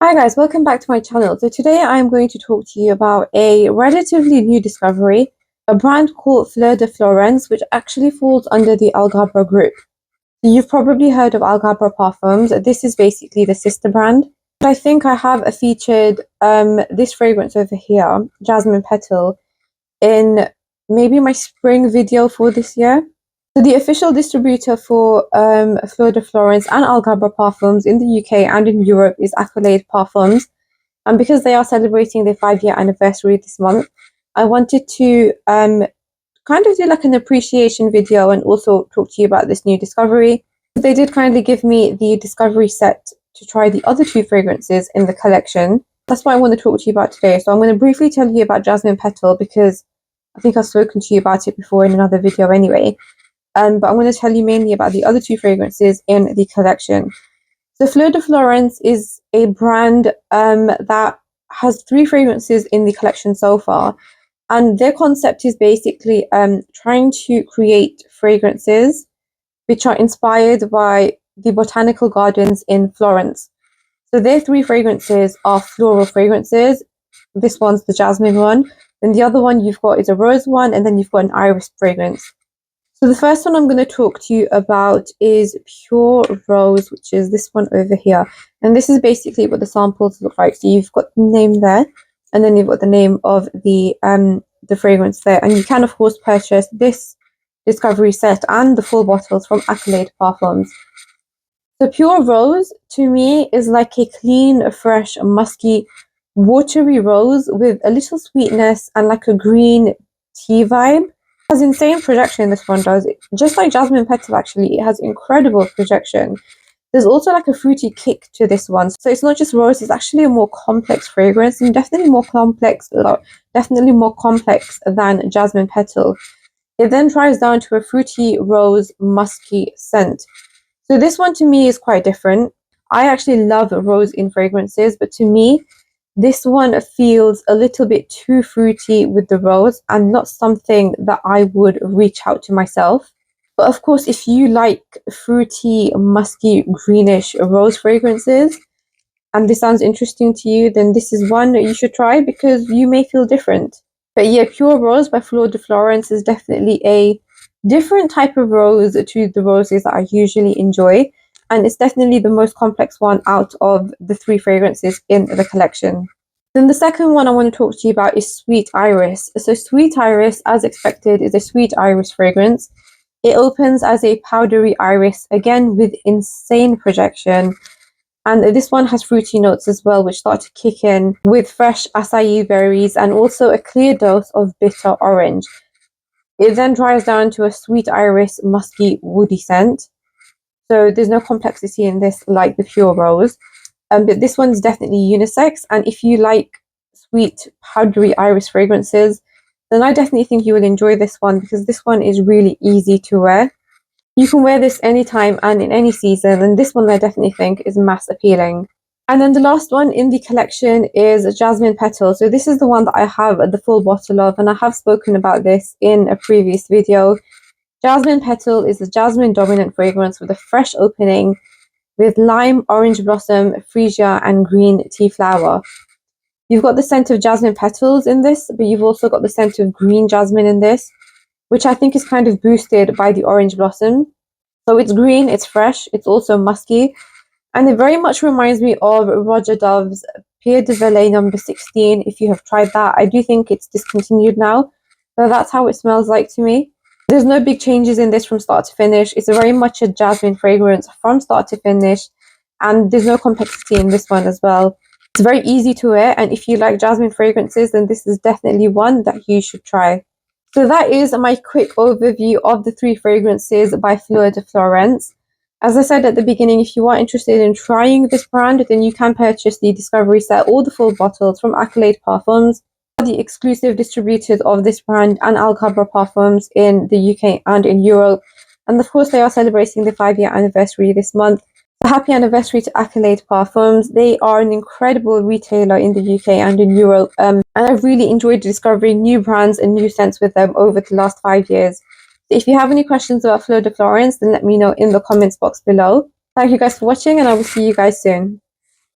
Hi guys, welcome back to my channel. So today I'm going to talk to you about a relatively new discovery, a brand called Fleur de Florence, which actually falls under the Algabra group. So you've probably heard of Algabra Parfums. This is basically the sister brand. I think I have featured this fragrance over here, Jasmine Petal, in maybe my spring video for this year. So the official distributor for Fleur de Florence and Algabra Parfums in the UK and in Europe is Accolade Parfums. And because they are celebrating their 5-year anniversary this month, I wanted to kind of do like an appreciation video and also talk to you about this new discovery. They did kindly give me the discovery set to try the other two fragrances in the collection. That's what I want to talk to you about today. So I'm going to briefly tell you about Jasmine Petal because I think I've spoken to you about it before in another video anyway. But I'm going to tell you mainly about the other two fragrances in the collection. So Fleur de Florence is a brand that has 3 fragrances in the collection so far. And their concept is basically trying to create fragrances which are inspired by the botanical gardens in Florence. So their 3 fragrances are floral fragrances. This one's the jasmine one. Then the other one you've got is a rose one, and then you've got an iris fragrance. So the first one I'm going to talk to you about is Pure Rose, which is this one over here. And this is basically what the samples look like. So you've got the name there, and then you've got the name of the fragrance there. And you can, of course, purchase this discovery set and the full bottles from Accolade Parfums. So Pure Rose, to me, is like a clean, fresh, musky, watery rose with a little sweetness and like a green tea vibe. Has insane projection, this one does. Just like Jasmine Petal, actually, it has incredible projection. There's also like a fruity kick to this one. So it's not just rose, it's actually a more complex fragrance and definitely more complex than Jasmine Petal. It then dries down to a fruity, rose, musky scent. So this one to me is quite different. I actually love rose in fragrances, but to me, this one feels a little bit too fruity with the rose and not something that I would reach out to myself. But of course, if you like fruity, musky, greenish rose fragrances, and this sounds interesting to you, then this is one that you should try because you may feel different. But yeah, Pure Rose by Fleur de Florence is definitely a different type of rose to the roses that I usually enjoy. And it's definitely the most complex one out of the 3 fragrances in the collection. Then the second one I want to talk to you about is Sweet Iris. So Sweet Iris, as expected, is a sweet iris fragrance. It opens as a powdery iris, again with insane projection. And this one has fruity notes as well, which start to kick in with fresh acai berries and also a clear dose of bitter orange. It then dries down to a sweet iris, musky, woody scent. So there's no complexity in this like the Pure Rose. But this one's definitely unisex. And if you like sweet, powdery iris fragrances, then I definitely think you will enjoy this one because this one is really easy to wear. You can wear this anytime and in any season, and this one I definitely think is mass appealing. And then the last one in the collection is Jasmine Petal. So this is the one that I have the full bottle of, and I have spoken about this in a previous video. Jasmine Petal is a jasmine dominant fragrance with a fresh opening with lime, orange blossom, freesia, and green tea flower. You've got the scent of jasmine petals in this, but you've also got the scent of green jasmine in this, which I think is kind of boosted by the orange blossom. So it's green, it's fresh, it's also musky, and it very much reminds me of Roger Dove's Pierre de Velay number 16. If you have tried that, I do think it's discontinued now, but that's how it smells like to me. There's no big changes in this from start to finish. It's very much a jasmine fragrance from start to finish, and there's no complexity in this one as well. It's very easy to wear, and if you like jasmine fragrances, then this is definitely one that you should try. So that is my quick overview of the 3 fragrances by Fleur de Florence. As I said at the beginning, if you are interested in trying this brand, then you can purchase the Discovery set or the full bottles from Accolade Parfums, the exclusive distributors of this brand and Algabra Parfums in the UK and in Europe. And of course, they are celebrating the 5-year anniversary this month. So happy anniversary to Accolade Parfums. They are an incredible retailer in the UK and in Europe. And I've really enjoyed discovering new brands and new scents with them over the last 5 years. So if you have any questions about Fleur de Florence, then let me know in the comments box below. Thank you guys for watching, and I will see you guys soon.